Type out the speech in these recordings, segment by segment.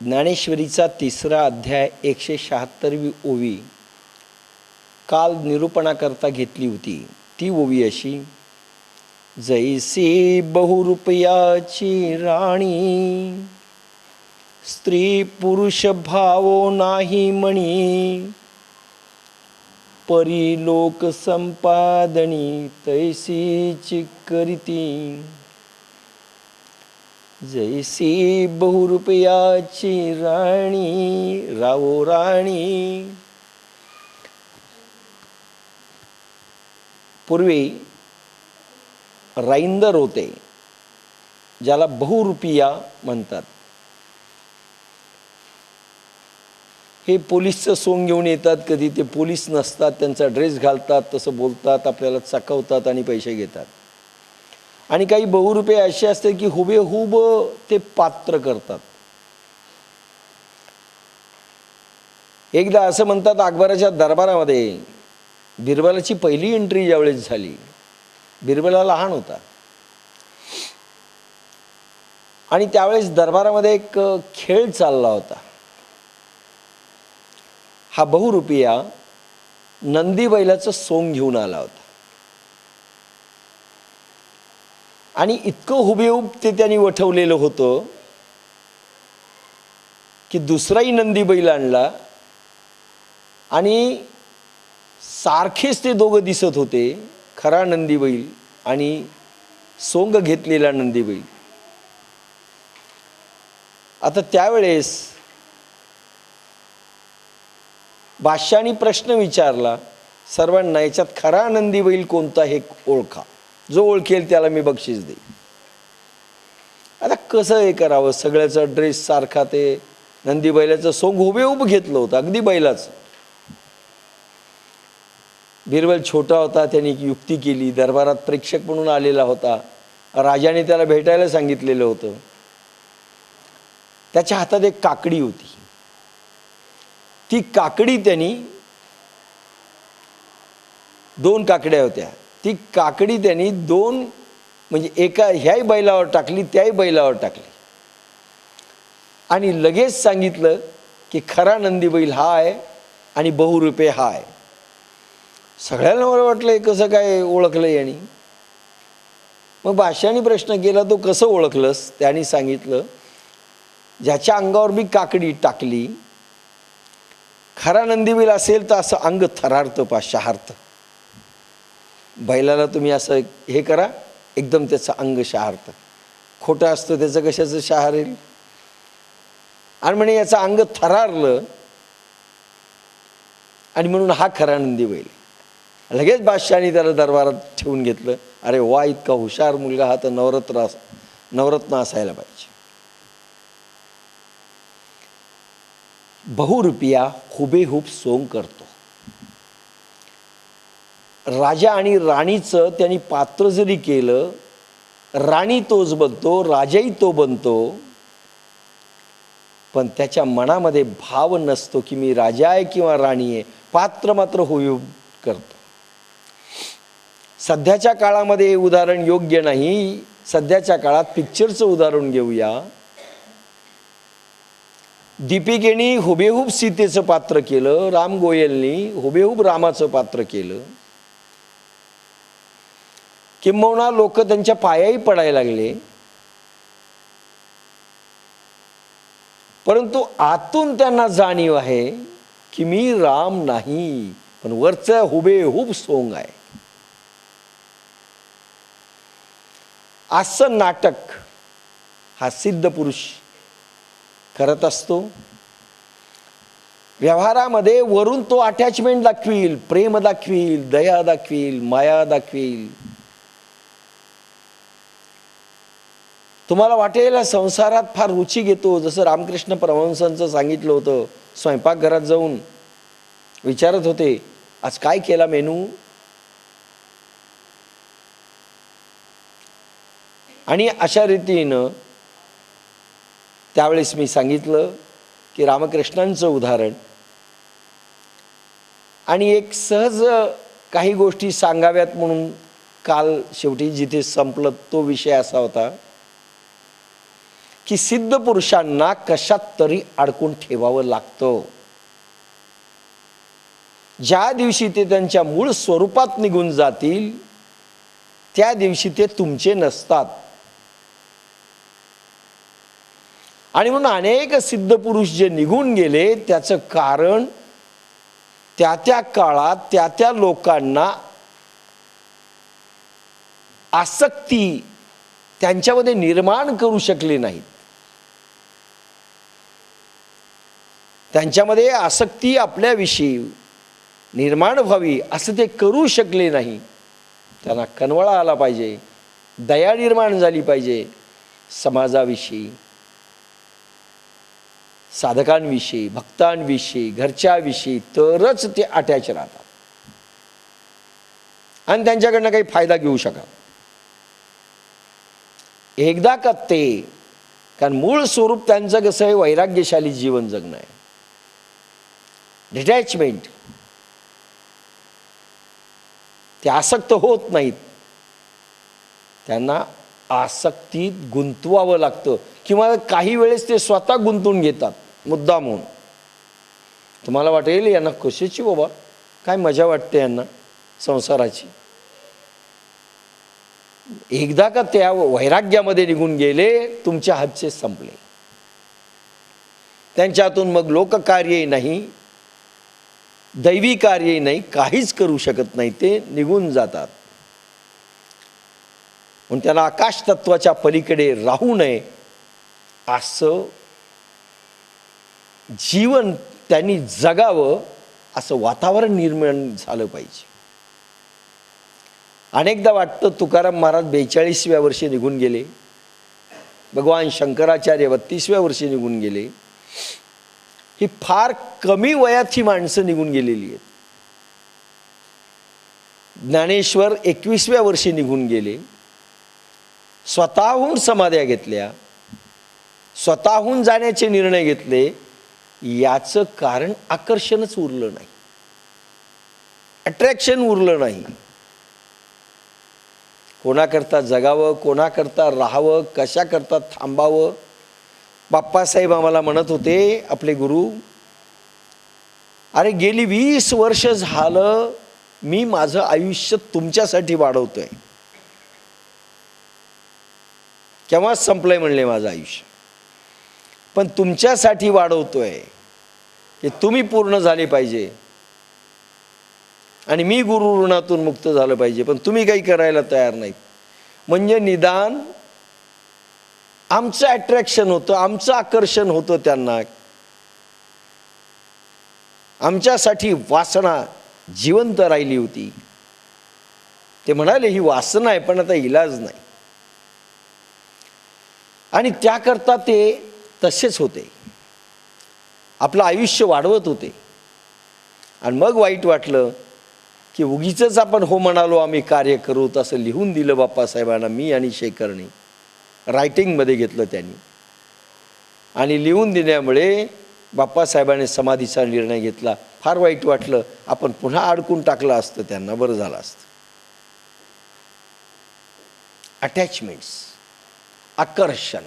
ज्ञानेश्वरीचा 3रा अध्याय 176वी ओवी काल निरूपणाकरता घेतली होती. ती ओवी अशी: जैसी बहुरूपयाची राणी, स्त्री पुरुष भावो नाही म्हणी, परी लोक संपादनी तैसीच करीती. जैसी बहुरूपयाची राणी, रावो राणी. पूर्वी राईंदर होते, ज्याला बहुरूपिया म्हणतात. हे पोलीसचं सोंग घेऊन येतात, कधी ते पोलीस नसतात, त्यांचा ड्रेस घालतात, तसं बोलतात, आपल्याला चकवतात आणि पैसे घेतात. आणि काही बहुरूपे असे असते की हुबेहूब ते पात्र करतात. एकदा असं म्हणतात, अकबराच्या दरबारामध्ये बिरबलाची पहिली एंट्री ज्यावेळेस झाली, बिरबला लहान होता आणि त्यावेळेस दरबारामध्ये एक खेळ चालला होता. हा बहुरूपिया नंदी बैलाचं सोंग घेऊन आला होता आणि इतकं हुबेहूब ते त्यांनी वठवलेलं होतं की दुसराही नंदी बैल आणला आणि सारखेच ते दोघं दिसत होते, खरा नंदी बैल आणि सोंग घेतलेला नंदी बैल. आता त्यावेळेस बादशाहाने प्रश्न विचारला सर्वांना, याच्यात खरा नंदी बैल कोणता हे ओळखा, जो ओळखेल त्याला मी बक्षीस देईन. आता कसं हे करावं, सगळ्याचा ड्रेस सारखा, ते नंदी बैलाचं सोंग हुबेहूब घेतलं होतं, अगदी बैलाचं. बिरबल छोटा होता, त्यांनी एक युक्ती केली. दरबारात प्रेक्षक म्हणून आलेला होता, राजाने त्याला भेटायला सांगितलेलं होतं. त्याच्या हातात एक काकडी होती. ती काकडी त्यांनी, 2 काकड्या होत्या, ती काकडी त्यांनी 2 म्हणजे एका ह्याही बैलावर टाकली, त्याही बैलावर टाकली आणि लगेच सांगितलं की खरा नंदी बैल हा आहे आणि बहुरूपे हा आहे. सगळ्यांना मला वाटलं हे कसं काय ओळखलं यांनी. मग बादशाहाने प्रश्न केला, तो कसं ओळखलंस? त्यांनी सांगितलं, ज्याच्या अंगावर मी काकडी टाकली, खरा नंदीबैल असेल तर असं अंग थरारतं, शहारतं. बैलाला तुम्ही असं हे करा, एकदम त्याचं अंग शहारतं. खोटं असतं त्याचं कशाचं शहारेल? आणि म्हणे याचं अंग थरारलं आणि म्हणून हा खरा नंदीबैल. लगेच बादशाहाने त्याला दरबारात ठेवून घेतलं. अरे वा, इतका हुशार मुलगा, हा तर नवरत्न असायला पाहिजे. बहुरूपिया हुबेहूब सोंग करतो. राजा आणि राणीचं त्यांनी पात्र जरी केलं, राणी तोच बनतो, राजाही तो बनतो, पण त्याच्या मनामध्ये भाव नसतो की मी राजा आहे किंवा राणी आहे. पात्र मात्र हुबेहूब करतो. सध्याच्या काळामध्ये उदाहरण योग्य नाही. सध्याच्या काळात पिक्चरचं उदाहरण घेऊया. दीपिकेने हुबेहूब सीतेचं पात्र केलं, राम गोयलनी हुबेहूब रामाचं पात्र केलं. किंबहुना लोक त्यांच्या पायाही पडायला लागले, परंतु आतून त्यांना जाणीव आहे की मी राम नाही, पण वरचं हुबेहूब सोंग आहे. असं नाटक हा सिद्ध पुरुष करत असतो. व्यवहारामध्ये वरून तो अटॅचमेंट दाखवील, प्रेम दाखवील, दया दाखवील, माया दाखवील. तुम्हाला वाटेल संसारात फार रुची घेतो, जसं रामकृष्ण परमहंसांचं सांगितलं होतं. स्वयंपाकघरात जाऊन विचारत होते, आज काय केला मेनू? आणि अशा रीतीनं त्यावेळेस मी सांगितलं की रामकृष्णांचं उदाहरण आणि एक सहज काही गोष्टी सांगाव्यात म्हणून काल शेवटी जिथे संपलं तो विषय असा होता की सिद्ध पुरुषांना कशात तरी अडकून ठेवावं लागतं. ज्या दिवशी ते त्यांच्या मूळ स्वरूपात निघून जातील त्या दिवशी ते तुमचे नसतात. आणि म्हणून अनेक सिद्ध पुरुष जे निघून गेले त्याचं कारण त्या त्या काळात त्या त्या लोकांना आसक्ती त्यांच्यामध्ये निर्माण करू शकले नाहीत. त्यांच्यामध्ये आसक्ती आपल्याविषयी निर्माण व्हावी असं ते करू शकले नाही. त्यांना कनवळा आला पाहिजे, दया निर्माण झाली पाहिजे समाजाविषयी, साधकांविषयी, भक्तांविषयी, घरच्याविषयी, तरच ते अटॅच राहतात आणि त्यांच्याकडनं काही फायदा घेऊ शकाल. एकदा का ते, कारण मूळ स्वरूप त्यांचं कसं आहे, वैराग्यशाली जीवन जगणं आहे, डिटॅचमेंट. ते आसक्त होत नाहीत. त्यांना आसक्तीत गुंतवावं लागतं किंवा काही वेळेस ते स्वतः गुंतून घेतात मुद्दाम म्हणून. तुम्हाला वाटेल यांना कशाची बाबा, काय मजा वाटते यांना संसाराची. एकदा का त्या वैराग्यामध्ये निघून गेले तुमच्या हातचे संपले. त्यांच्यातून मग लोककार्यही नाही, दैवी कार्यही नाही, काहीच करू शकत नाही. ते निघून जातात. म्हणून त्याला आकाश तत्वाच्या पलीकडे राहू नये असं जीवन त्यांनी जगावं असं वातावरण निर्माण झालं पाहिजे. अनेकदा वाटतं तुकाराम महाराज 42व्या वर्षी निघून गेले, भगवान शंकराचार्य 32व्या वर्षी निघून गेले. ही फार कमी वयात ही माणसं निघून गेलेली आहेत. ज्ञानेश्वर 21व्या वर्षी निघून गेले, स्वतःहून समाध्या घेतल्या, स्वतःहून जाण्याचे निर्णय घेतले. याचं कारण आकर्षणच उरलं नाही, अट्रॅक्शन उरलं नाही. कोणाकरता जगावं, कोणाकरता राहावं, कशाकरता थांबावं. बाप्पासाहेब आम्हाला म्हणत होते, आपले गुरु, अरे गेली 20 वर्ष झालं मी माझं आयुष्य तुमच्यासाठी वाढवतोय. केव्हाच संपलंय म्हणले माझं आयुष्य, पण तुमच्यासाठी वाढवतोय की तुम्ही पूर्ण झाले पाहिजे आणि मी गुरु ऋणातून मुक्त झालं पाहिजे, पण तुम्ही काही करायला तयार नाहीत. म्हणजे निदान आमचं अट्रॅक्शन होतं, आमचं आकर्षण होतं त्यांना, आमच्यासाठी वासना जिवंत राहिली होती. ते म्हणाले ही वासना आहे पण आता इलाज नाही. आणि त्याकरता ते तसेच होते, आपलं आयुष्य वाढवत होते. आणि मग वाईट वाटलं की उगीचच आपण हो म्हणालो आम्ही कार्य करू, तसं लिहून दिलं बाप्पासाहेबांना मी आणि शेखरने, रायटिंगमध्ये घेतलं त्यांनी. आणि लिहून दिल्यामुळे बाप्पासाहेबांनी समाधीचा निर्णय घेतला. फार वाईट वाटलं, आपण पुन्हा अडकून टाकलं असतं त्यांना, बरं झालं असतं. अटॅचमेंट्स, आकर्षण,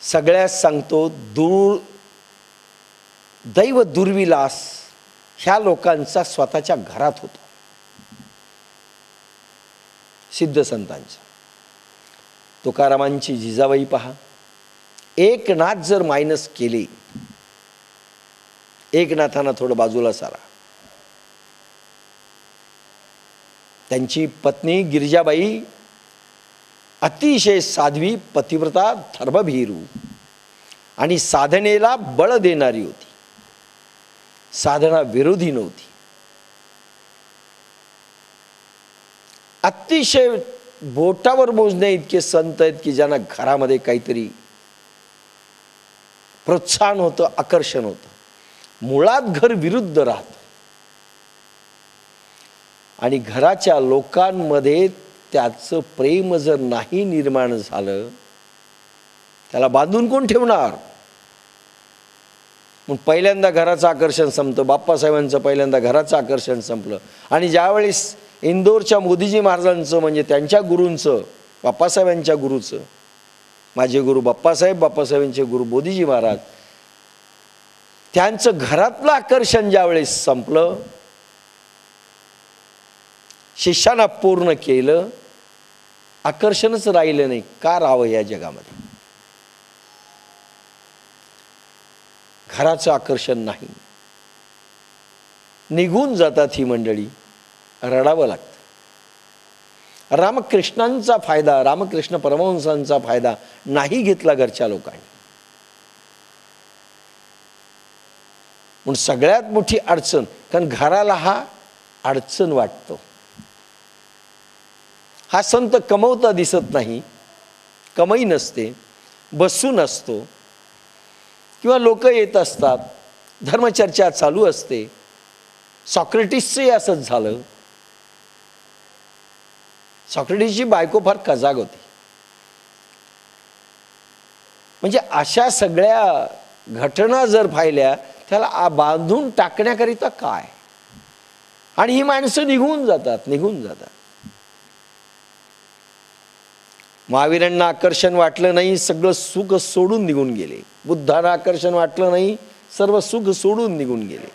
सगळ्यात सांगतो दैव दुर्विलास ह्या लोकांचा स्वतःच्या घरात होतो. सिद्ध संतांच्या, तुकारामांची जिजाबाई पहा, एकनाथ जर मायनस केले, एकनाथांना थोडं बाजूला सारा, त्यांची पत्नी गिरिजाबाई अतिशय साध्वी, पतिव्रता, धर्मभीरू आणि साधनेला बळ देणारी होती, साधना विरोधी नव्हती. अतिशय बोटावर मोजणे इतके संत आहेत की ज्यांना घरामध्ये काहीतरी प्रोत्साहन होतं, आकर्षण होतं. मुळात घर विरुद्ध राहतं आणि घराच्या लोकांमध्ये त्याचं प्रेम जर नाही निर्माण झालं, त्याला बांधून कोण ठेवणार. मग पहिल्यांदा घराचं आकर्षण संपतं. बाप्पासाहेबांचं पहिल्यांदा घराचं आकर्षण संपलं. आणि ज्यावेळेस इंदोरच्या मोदीजी महाराजांचं, म्हणजे त्यांच्या गुरूंचं, बाप्पासाहेबांच्या गुरूचं माझे गुरु बाप्पासाहेबांचे गुरु बोधीजी महाराज, त्यांचं घरातलं आकर्षण ज्यावेळेस संपलं, शिष्यानं पूर्ण केलं, आकर्षणच राहिलं नाही. का राहावं या जगामध्ये? घराचं आकर्षण नाही, निघून जातात ही मंडळी, रडावं लागतं. रामकृष्णांचा फायदा, रामकृष्ण परमहंसांचा फायदा नाही घेतला घरच्या लोकांनी. म्हणून सगळ्यात मोठी अडचण, कारण घराला हा अडचण वाटतो. हा संत कमवता दिसत नाही, कमाई नसते, बसून असतो, किंवा लोक येत असतात, धर्मचर्चा चालू असते. सॉक्रेटिसचंही असंच झालं. सॉक्रेटिसची बायको फार कजाग होती. म्हणजे अशा सगळ्या घटना जर पाहिल्या, त्याला बांधून टाकण्याकरिता काय? आणि ही माणसं निघून जातात. महावीरांना आकर्षण वाटलं नाही, सगळं सुख सोडून निघून गेले. बुद्धांना आकर्षण वाटलं नाही, सर्व सुख सोडून निघून गेले.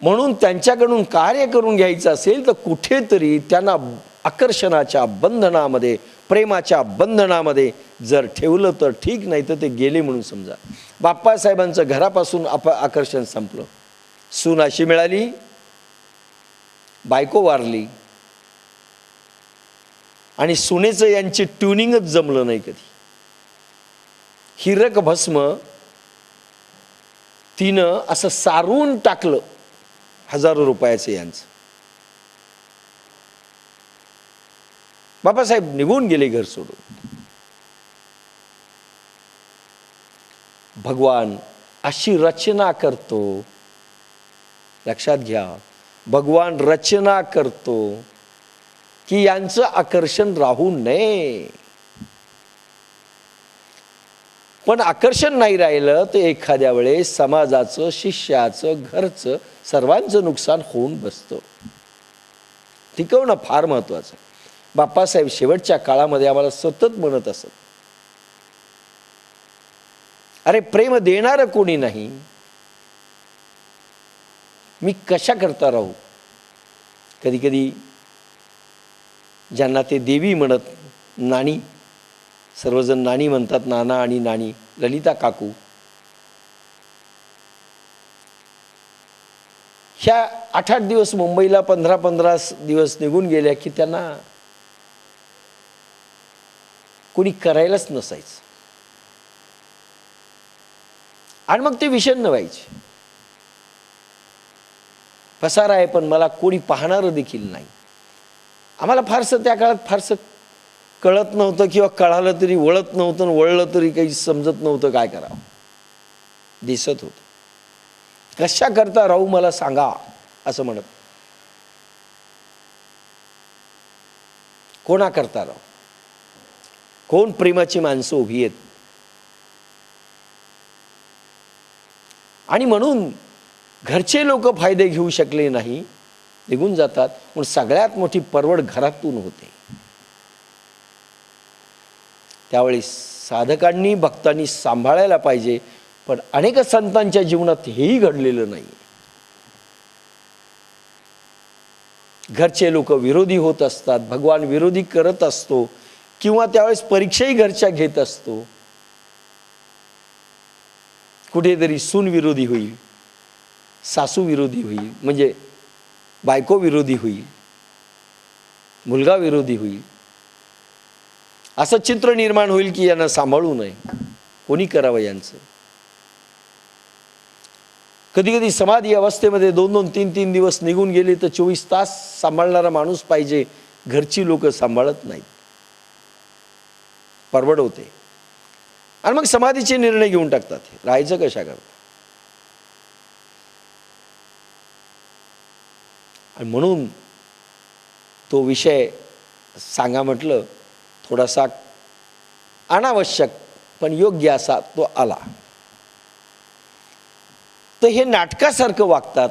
म्हणून त्यांच्याकडून कार्य करून घ्यायचं असेल तर कुठेतरी त्यांना आकर्षणाच्या बंधनामध्ये, प्रेमाच्या बंधनामध्ये जर ठेवलं तर ठीक, नाही तर ते गेले म्हणून समजा. बाप्पासाहेबांचं घरापासून आकर्षण संपलं. सून अशी मिळाली, बायको वारली, आणि सुनेचं यांची ट्युनिंगच जमलं नाही कधी. हिरक भस्म तिनं असं सारून टाकलं, हजारो रुपयाचं यांचं. बाबासाहेब निघून गेले घर सोडून. भगवान अशी रचना करतो, लक्षात घ्या, भगवान रचना करतो की यांचं आकर्षण राहू नये. पण आकर्षण नाही राहिलं तर एखाद्या वेळेस समाजाचं, शिष्याचं, घरचं, सर्वांचं नुकसान होऊन बसतं. टिकवणं फार महत्वाचं. बाप्पासाहेब शेवटच्या काळामध्ये आम्हाला सतत म्हणत असत, अरे प्रेम देणारं कोणी नाही, मी कशा करता राहू? कधी कधी ज्यांना ते देवी म्हणत, नानी, सर्वजण नानी म्हणतात, नाना आणि नानी, ललिता काकू, ह्या 8-8 दिवस मुंबईला, 15-15 दिवस निघून गेल्या की त्यांना कोणी करायलाच नसायचं. आणि मग ते विषण्ण व्हायचे. पसारा आहे पण मला कोणी पाहणारं देखील नाही. आम्हाला फारसं त्या काळात फारसं कळत नव्हतं, किंवा कळालं तरी वळत नव्हतं, वळलं तरी काही समजत नव्हतं काय करावं. दिसत होतं. कशा करता राहू मला सांगा असं म्हणत. कोणा करता राहू? कोण प्रेमाची माणसं उभी आहेत? आणि म्हणून घरचे लोक फायदे घेऊ शकले नाही, निघून जातात. पण सगळ्यात मोठी परवड घरातून होते. त्यावेळी साधकांनी, भक्तांनी सांभाळायला पाहिजे. पण अनेक संतांच्या जीवनात हेही घडलेलं नाही. घरचे लोक विरोधी होत असतात, भगवान विरोधी करत असतो, किंवा त्यावेळेस परीक्षाही घरच्या घेत असतो. कुठेतरी सून विरोधी होईल, सासू विरोधी होईल, म्हणजे बायको विरोधी होईल, मुलगा विरोधी होईल. असं चित्र निर्माण होईल की यांना सांभाळू नये, कोणी करावं यांचं. कधी कधी समाधी अवस्थेमध्ये 2-2, 3-3 दिवस निघून गेले तर 24 तास सांभाळणारा माणूस पाहिजे. घरची लोक सांभाळत नाहीत. परवड होते. आणि मग समाधीचे निर्णय घेऊन टाकतात. राहायचं कशा करता? आणि म्हणून तो विषय सांगा म्हटलं, थोडासा अनावश्यक पण योग्य असा तो आला. तर हे नाटकासारखं वागतात,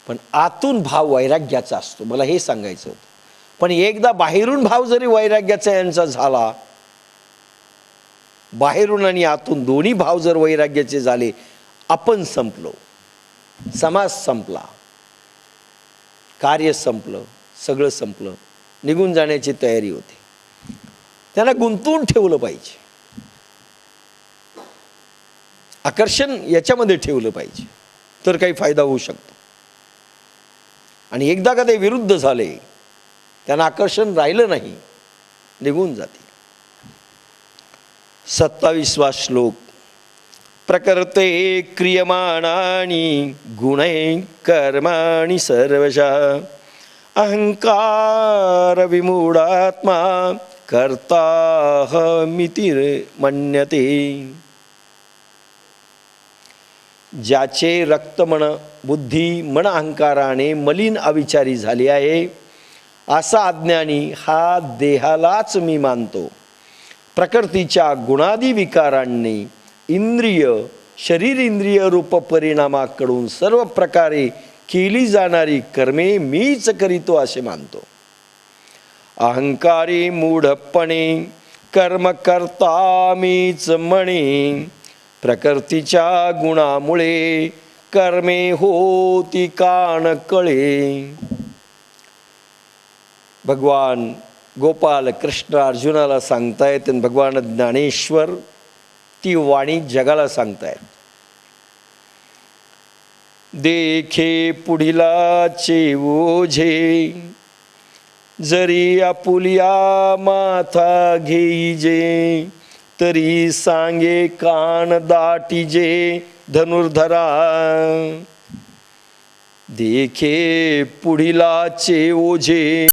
पण आतून भाव वैराग्याचा असतो. मला हे सांगायचं होतं. पण एकदा बाहेरून भाव जरी वैराग्याचा यांचा झाला, बाहेरून आणि आतून दोन्ही भाव जर वैराग्याचे झाले, आपण संपलो, समाज संपला, कार्य संपलं, सगळं संपलं, निघून जाण्याची तयारी होते. त्यांना गुंतवून ठेवलं पाहिजे, आकर्षण याच्यामध्ये ठेवलं पाहिजे, तर काही फायदा होऊ शकतो. आणि एकदा का ते विरुद्ध झाले, त्यांना आकर्षण राहिलं नाही, निघून जाते. 27वा श्लोक. प्रकृते क्रियमाणानि गुणै कर्माणि सर्वशः अहंकार विमूढात्मा कर्ताहमिति मन्यते. ज्याचे रक्तमन बुद्धी मन अहंकाराने मलिन अविचारी झाली आहे, असा अज्ञानी हा देहालाच मी मानतो. प्रकृतीच्या गुणादी विकारांनी इंद्रिय शरीर इंद्रिय रूप परिणामाकडून सर्व प्रकारे केली जाणारी कर्मे मीच करीतो असे मानतो. अहंकारी मूढपणे कर्म करता मीच म्हणे, प्रकृतीच्या गुणामुळे कर्मे होती कान कळे. भगवान गोपाल कृष्ण अर्जुनाला सांगतायत आणि भगवान ज्ञानेश्वर ती वाणी जगाला सांगतायत. देखे पुढिलाचे ओझे, जरी आपुलिया माथा घेईजे, तरी सांगे कान दाटीजे धनुर्धरा. देखे पुढिलाचे ओझे,